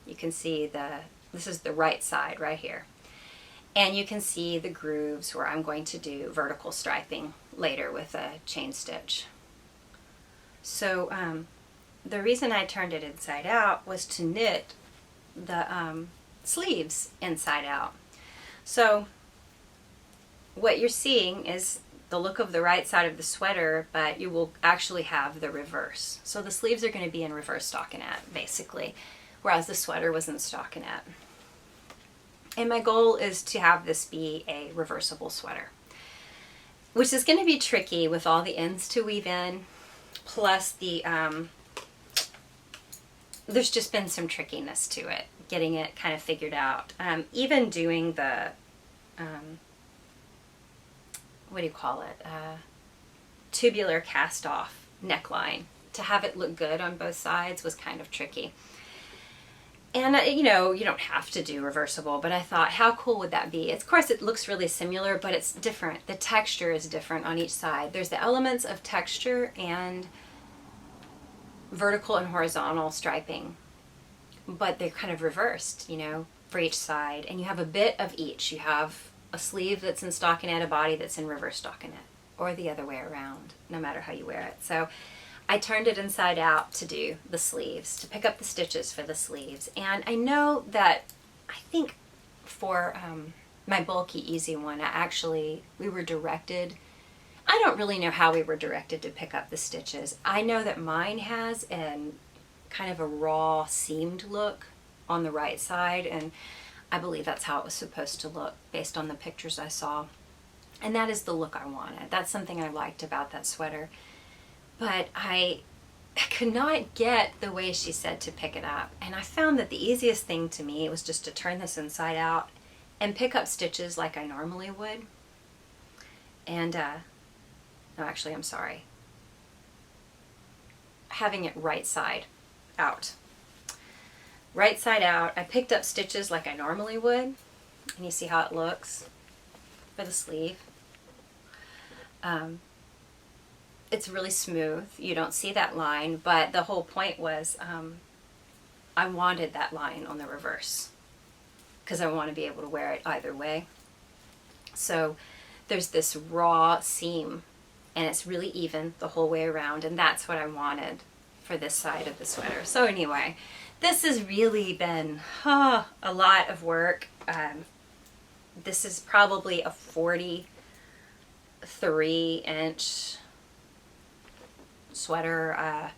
You can see this is the right side right here. And you can see the grooves where I'm going to do vertical striping later with a chain stitch. So the reason I turned it inside out was to knit the sleeves inside out. So what you're seeing is the look of the right side of the sweater, but you will actually have the reverse. So the sleeves are going to be in reverse stockinette, basically, whereas the sweater was in stockinette. And my goal is to have this be a reversible sweater, which is going to be tricky with all the ends to weave in, plus the, there's just been some trickiness to it, getting it kind of figured out. Even doing the, what do you call it, tubular cast off neckline to have it look good on both sides was kind of tricky. And you know, you don't have to do reversible, but I thought, how cool would that be? Of course, it looks really similar, but it's different. The texture is different on each side. There's the elements of texture and vertical and horizontal striping, but they're kind of reversed, you know, for each side. And you have a bit of each. You have a sleeve that's in stockinette, a body that's in reverse stockinette, or the other way around, no matter how you wear it. So I turned it inside out to do the sleeves, to pick up the stitches for the sleeves. And I know that, I think for my bulky easy one, we were directed, I don't really know how we were directed to pick up the stitches. I know that mine has kind of a raw seamed look on the right side, and I believe that's how it was supposed to look based on the pictures I saw. And that is the look I wanted. That's something I liked about that sweater. But I could not get the way she said to pick it up. And I found that the easiest thing to me was just to turn this inside out and pick up stitches like I normally would. And, no, actually, I'm sorry. Having it right side out. Right side out, I picked up stitches like I normally would. And you see how it looks for the sleeve. It's really smooth. You don't see that line, but the whole point was I wanted that line on the reverse because I want to be able to wear it either way. So there's this raw seam, and it's really even the whole way around, and that's what I wanted for this side of the sweater. So anyway, this has really been a lot of work. This is probably a 43-inch sweater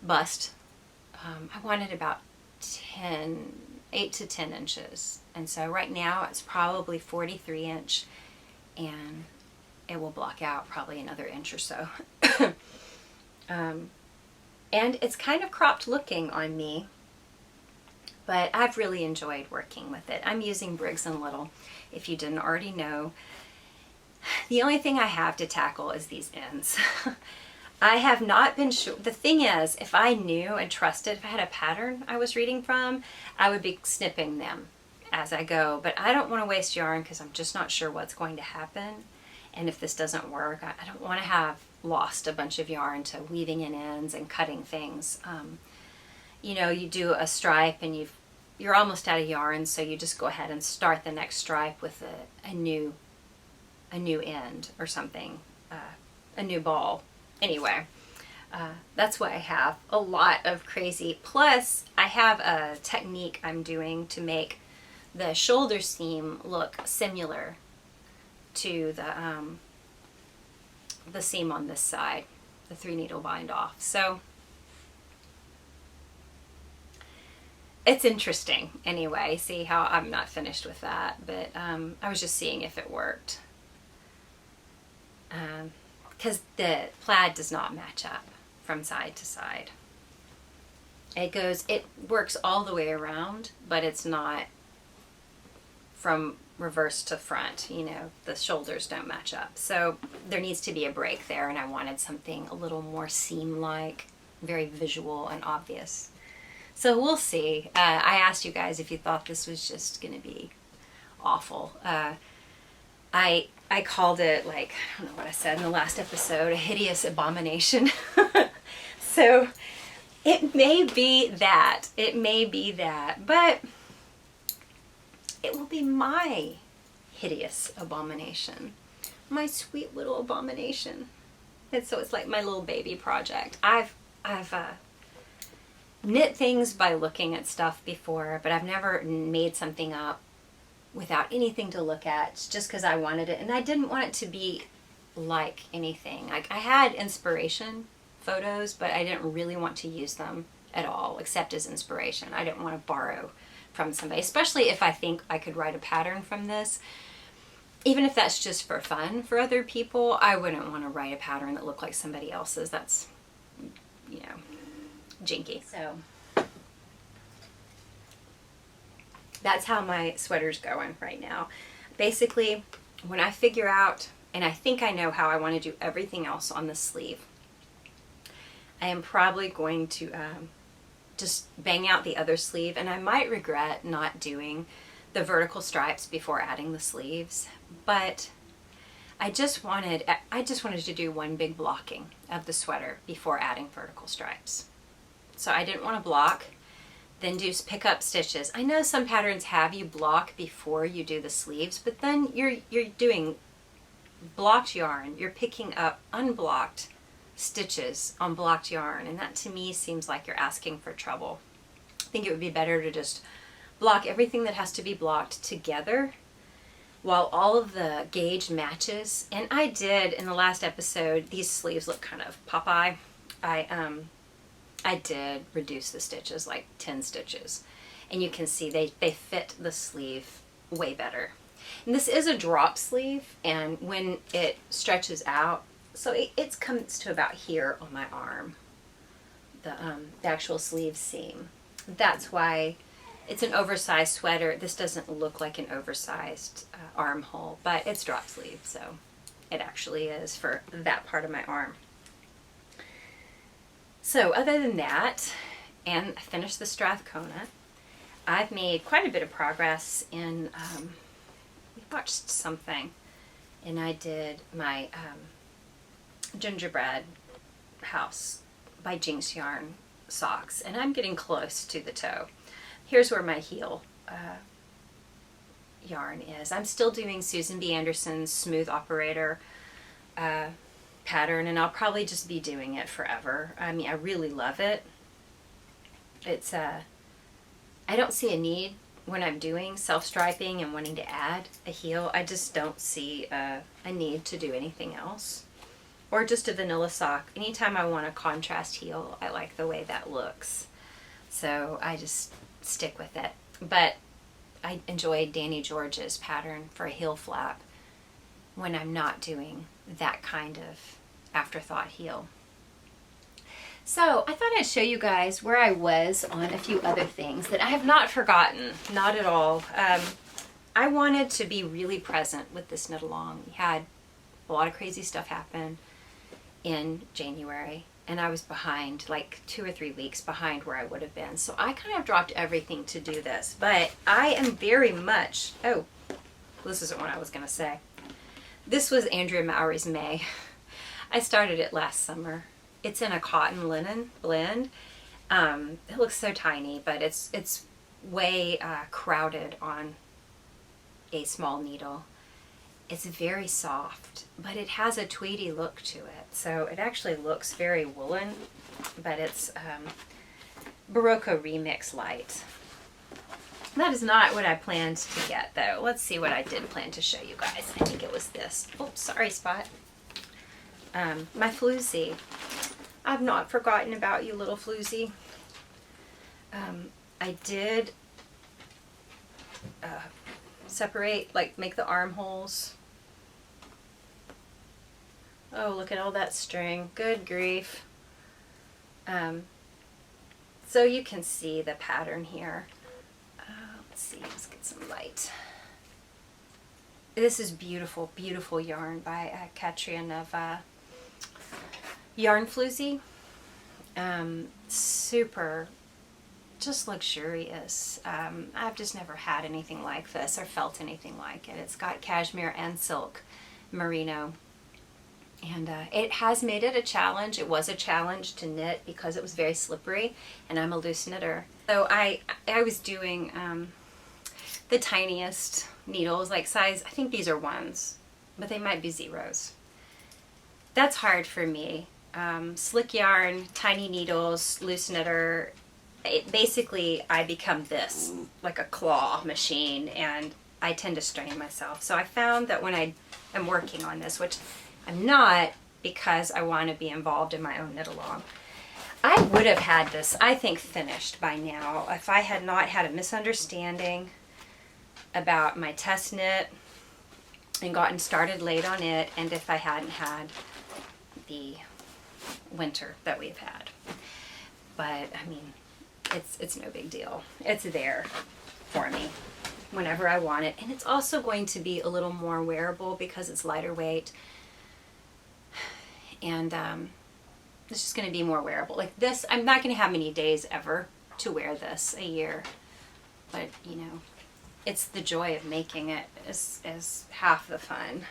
bust. I wanted about 8 to 10 inches, and so right now it's probably 43-inch, and it will block out probably another inch or so. And it's kind of cropped looking on me, but I've really enjoyed working with it. I'm using Briggs & Little, if you didn't already know. The only thing I have to tackle is these ends. I have not been sure. The thing is, if I knew and trusted, if I had a pattern I was reading from, I would be snipping them as I go. But I don't want to waste yarn because I'm just not sure what's going to happen. And if this doesn't work, I don't want to have lost a bunch of yarn to weaving in ends and cutting things. You know, you do a stripe and you're almost out of yarn, so you just go ahead and start the next stripe with a new end or something, a new ball. Anyway, that's why I have a lot of crazy. Plus, I have a technique I'm doing to make the shoulder seam look similar to the seam on this side, the 3-needle bind off. So it's interesting anyway. See how I'm not finished with that, but I was just seeing if it worked. Because the plaid does not match up from side to side. It works all the way around, but it's not from reverse to front. You know, the shoulders don't match up. So there needs to be a break there, and I wanted something a little more seam-like, very visual and obvious. So we'll see. I asked you guys if you thought this was just going to be awful. I called it, like, I don't know what I said in the last episode, a hideous abomination. So it may be that. It may be that. But it will be my hideous abomination. My sweet little abomination. And so it's like my little baby project. I've knit things by looking at stuff before, but I've never made something up without anything to look at, just because I wanted it. And I didn't want it to be like anything. Like, I had inspiration photos, but I didn't really want to use them at all, except as inspiration. I didn't want to borrow from somebody, especially if I think I could write a pattern from this. Even if that's just for fun for other people, I wouldn't want to write a pattern that looked like somebody else's. That's, you know, jinky. So that's how my sweater's going right now. Basically, when I figure out, and I think I know how I want to do everything else on the sleeve, I am probably going to just bang out the other sleeve, and I might regret not doing the vertical stripes before adding the sleeves, but I just wanted to do one big blocking of the sweater before adding vertical stripes. So I didn't want to block, then do pick up stitches. I know some patterns have you block before you do the sleeves, but then you're doing blocked yarn. You're picking up unblocked stitches on blocked yarn, and that to me seems like you're asking for trouble. I think it would be better to just block everything that has to be blocked together while all of the gauge matches. And I did in the last episode, these sleeves look kind of Popeye. I did reduce the stitches, like 10 stitches, and you can see they fit the sleeve way better. And this is a drop sleeve, and when it stretches out, so it comes to about here on my arm, the actual sleeve seam. That's why it's an oversized sweater. This doesn't look like an oversized armhole, but it's drop sleeve, so it actually is for that part of my arm. So other than that, and I finished the Strathcona, I've made quite a bit of progress in, we watched something, and I did my gingerbread house by Jinx Yarn socks, and I'm getting close to the toe. Here's where my heel yarn is. I'm still doing Susan B. Anderson's Smooth Operator pattern, and I'll probably just be doing it forever. I mean, I really love it. It's I don't see a need when I'm doing self-striping and wanting to add a heel. I just don't see a need to do anything else. Or just a vanilla sock. Anytime I want a contrast heel, I like the way that looks. So I just stick with it. But I enjoyed Danny George's pattern for a heel flap when I'm not doing that kind of afterthought heel. So I thought I'd show you guys where I was on a few other things that I have not forgotten, not at all. I wanted to be really present with this knit along. We had a lot of crazy stuff happen in January, and I was behind, like 2 or 3 weeks behind where I would have been. So I kind of dropped everything to do this, but I am very much, oh, this isn't what I was going to say. This was Andrea Mowry's May. I started it last summer. It's in a cotton linen blend. It looks so tiny, but it's way crowded on a small needle. It's very soft, but it has a tweedy look to it. So it actually looks very woolen, but it's Barocco Remix Light. That is not what I planned to get, though. Let's see what I did plan to show you guys. I think it was this. Oh, sorry, Spot. My floozy. I've not forgotten about you, little floozy. I did separate, like make the armholes. Oh, look at all that string. Good grief. So you can see the pattern here. Let's see, let's get some light. This is beautiful, beautiful yarn by Catriona of Yarn Floozy. Super, just luxurious. I've just never had anything like this or felt anything like it. It's got cashmere and silk merino. And it has made it a challenge. It was a challenge to knit because it was very slippery, and I'm a loose knitter. So I was doing the tiniest needles, like size, I think these are 1s, but they might be 0s. That's hard for me. Slick yarn, tiny needles, loose knitter. Basically, I become this, like a claw machine, and I tend to strain myself. So I found that when I am working on this, which I'm not because I want to be involved in my own knit along, I would have had this, I think, finished by now if I had not had a misunderstanding about my test knit and gotten started late on it, and if I hadn't had the winter that we've had. But I mean, it's no big deal. It's there for me whenever I want it, and it's also going to be a little more wearable because it's lighter weight, and it's just going to be more wearable. Like this, I'm not going to have many days ever to wear this a year, but you know, it's the joy of making it is half the fun.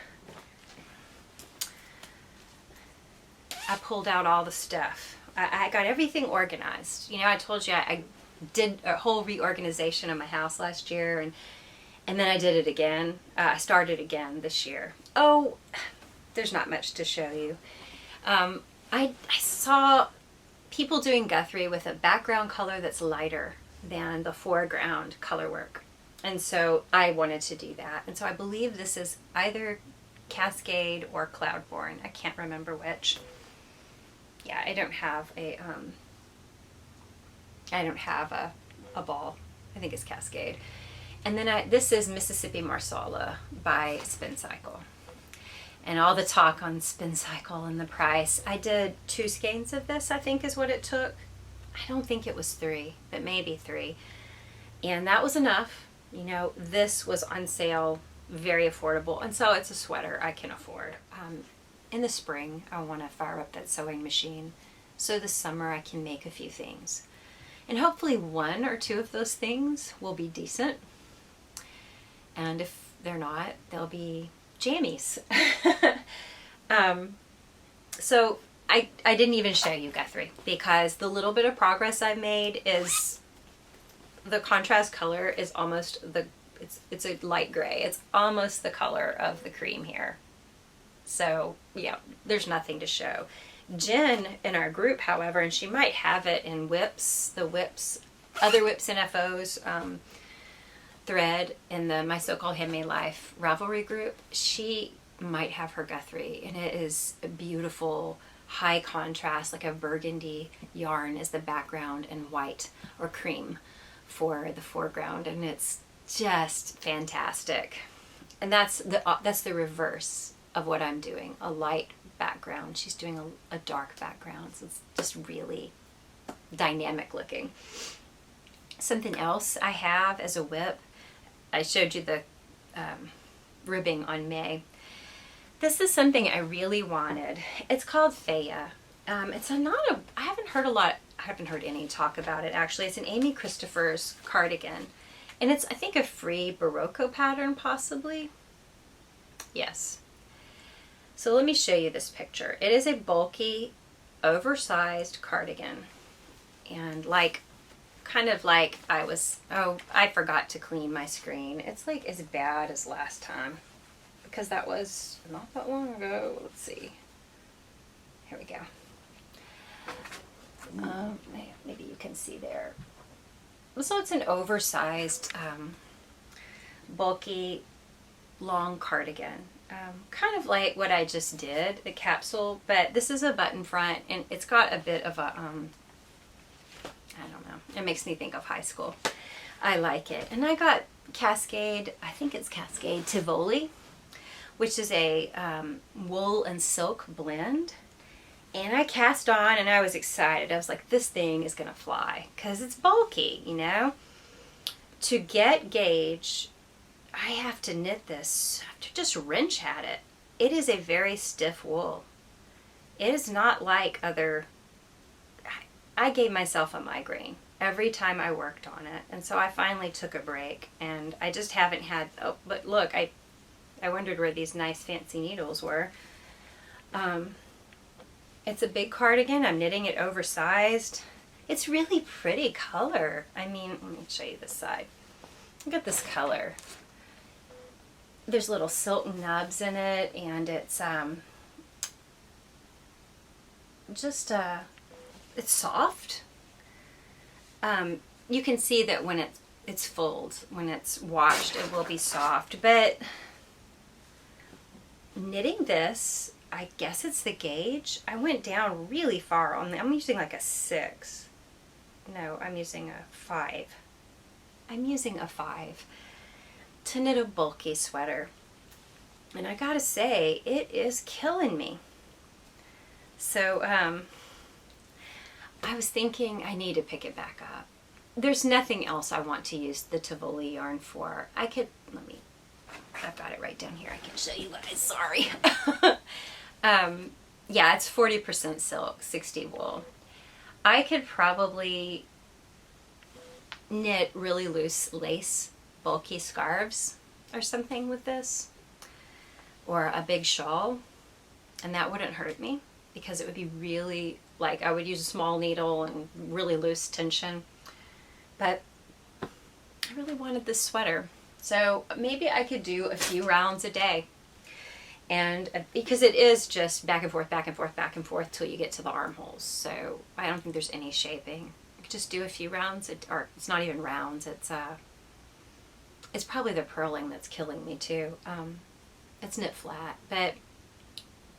I pulled out all the stuff. I got everything organized. You know, I told you I did a whole reorganization of my house last year, and then I did it again. I started again this year. Oh, there's not much to show you. I saw people doing Guthrie with a background color that's lighter than the foreground color work. And so I wanted to do that. And so I believe this is either Cascade or Cloudborn. I can't remember which. Yeah, I don't have a ball. I think it's Cascade. And then this is Mississippi Marsala by Spin Cycle. And all the talk on Spin Cycle and the price. I did 2 skeins of this, I think is what it took. I don't think it was 3, but maybe 3. And that was enough. You know, this was on sale, very affordable. And so it's a sweater I can afford. In the spring, I want to fire up that sewing machine. So this summer I can make a few things. And hopefully 1 or 2 of those things will be decent. And if they're not, they'll be jammies. So I didn't even show you Guthrie because the little bit of progress I've made is the contrast color is almost it's a light gray. It's almost the color of the cream here. So yeah, there's nothing to show. Jen in our group, however, and she might have it in Whips, other Whips NFOs thread in the My So-Called Handmade Life Ravelry group, she might have her Guthrie, and it is a beautiful high contrast, like a burgundy yarn is the background and white or cream for the foreground, and it's just fantastic. And that's the reverse of what I'm doing, a light background. She's doing a dark background, so it's just really dynamic looking. Something else I have as a whip, I showed you the ribbing on May. This is something I really wanted. It's called Faya. I haven't heard any talk about it actually. It's an Amy Christopher's cardigan. And it's, I think, a free Barocco pattern possibly. Yes. So let me show you this picture. It is a bulky, oversized cardigan. And like, kind of like I forgot to clean my screen. It's like as bad as last time, because that was not that long ago. Let's see. Here we go. Maybe you can see there. So it's an oversized, bulky, long cardigan. Kind of like what I just did, the capsule, but this is a button front, and it's got a bit of a, I don't know, it makes me think of high school. I like it. And I got Cascade, I think it's Cascade Tivoli, which is a wool and silk blend. And I cast on, and I was excited. I was like, this thing is going to fly, because it's bulky, you know. To get gauge, I have to knit this. I have to just wrench at it. It is a very stiff wool. It is not like other... I gave myself a migraine every time I worked on it. And so I finally took a break, and I just haven't had... Oh, but look, I wondered where these nice fancy needles were. It's a big cardigan. I'm knitting it oversized. It's really pretty color. I mean, let me show you this side. Look at this color. There's little silk nubs in it, and it's it's soft. You can see that when it's fulled, when it's washed, it will be soft. But knitting this, I guess it's the gauge. I went down really far on I'm using like a 6. No, I'm using a 5. I'm using a 5 to knit a bulky sweater. And I gotta say, it is killing me. So, I was thinking I need to pick it back up. There's nothing else I want to use the Tivoli yarn for. I've got it right down here. I can show you guys, sorry. Yeah, it's 40% silk, 60 wool. I could probably knit really loose lace, bulky scarves or something with this, or a big shawl, and that wouldn't hurt me, because it would be really, like, I would use a small needle and really loose tension. But I really wanted this sweater, so maybe I could do a few rounds a day. And because it is just back and forth, back and forth, back and forth till you get to the armholes. So I don't think there's any shaping. You could just do a few rounds, or it's not even rounds. It's probably the purling that's killing me too. It's knit flat, but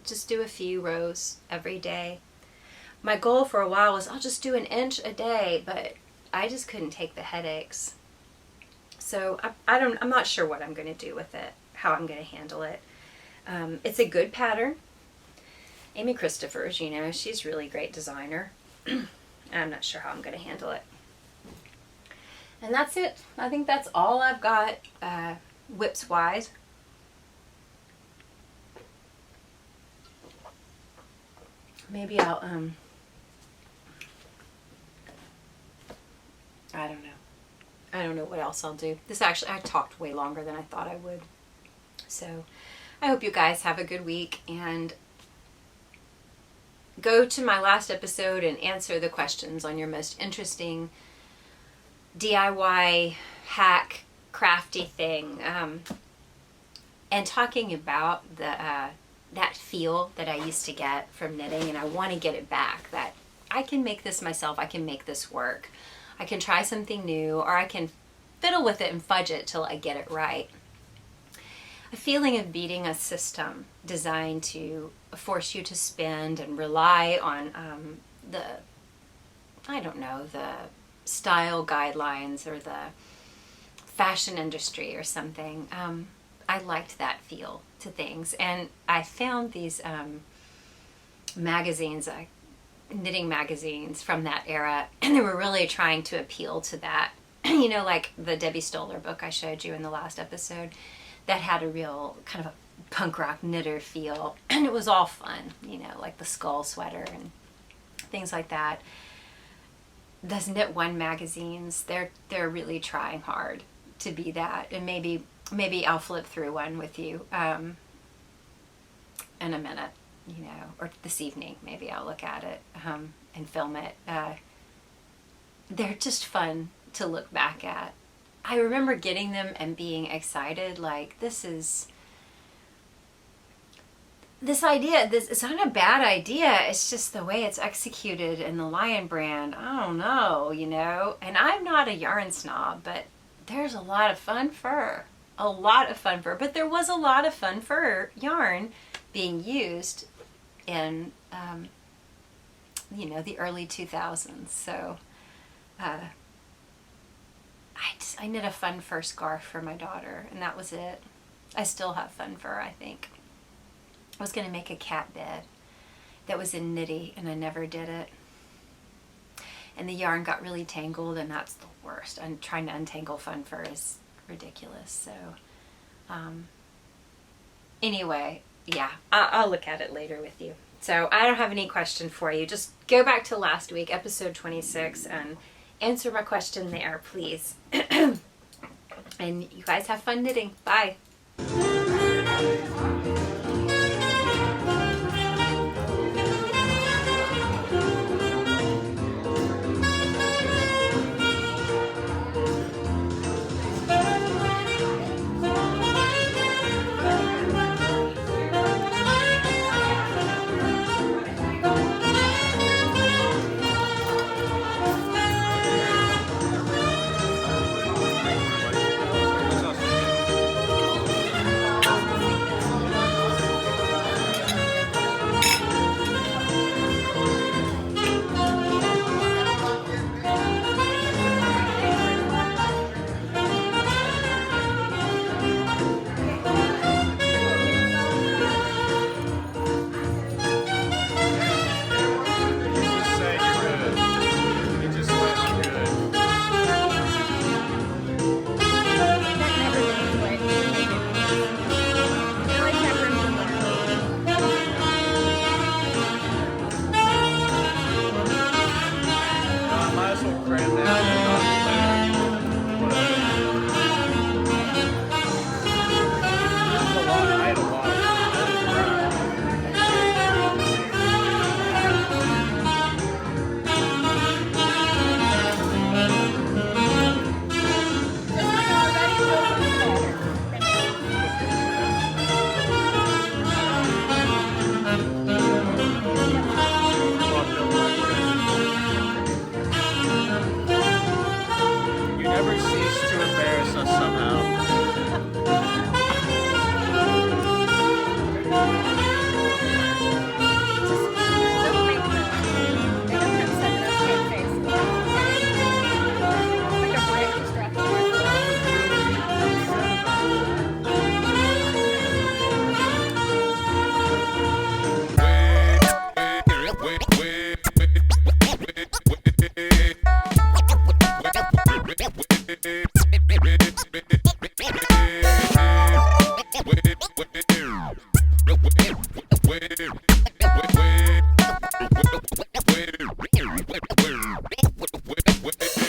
just do a few rows every day. My goal for a while was I'll just do an inch a day, but I just couldn't take the headaches. So I'm not sure what I'm going to do with it, how I'm going to handle it. It's a good pattern. Amy Christopher's, you know, she's a really great designer. I'm not sure how I'm going to handle it. And that's it. I think that's all I've got whips wise. Maybe I'll, I don't know. I don't know what else I'll do. I talked way longer than I thought I would. So I hope you guys have a good week, and go to my last episode and answer the questions on your most interesting DIY hack crafty thing, and talking about that feel that I used to get from knitting, and I want to get it back, that I can make this myself, I can make this work, I can try something new, or I can fiddle with it and fudge it till I get it right. A feeling of beating a system designed to force you to spend and rely on the style guidelines or the fashion industry or something. I liked that feel to things, and I found these magazines, knitting magazines from that era, and they were really trying to appeal to that. You know, like the Debbie Stoller book I showed you in the last episode, that had a real kind of a punk rock knitter feel, and it was all fun, you know, like the skull sweater and things like that. Those Knit One magazines, they're really trying hard to be that, and maybe I'll flip through one with you, and in a minute, you know, or this evening maybe I'll look at it and film it. They're just fun to look back at. I remember getting them and being excited, like this idea, it's not a bad idea, it's just the way it's executed in the Lion brand. I don't know, you know, and I'm not a yarn snob, but there's a lot of fun fur. A lot of fun fur. But there was a lot of fun fur yarn being used in, you know, the early 2000s. So I knit a fun fur scarf for my daughter, and that was it. I still have fun fur, I think. I was going to make a cat bed that was in knitty, and I never did it. And the yarn got really tangled, and that's the worst. And trying to untangle fun fur is ridiculous. So anyway, yeah, I'll look at it later with you. So I don't have any question for you. Just go back to last week, episode 26, and answer my question there, please. And you guys have fun knitting. Bye. Wait.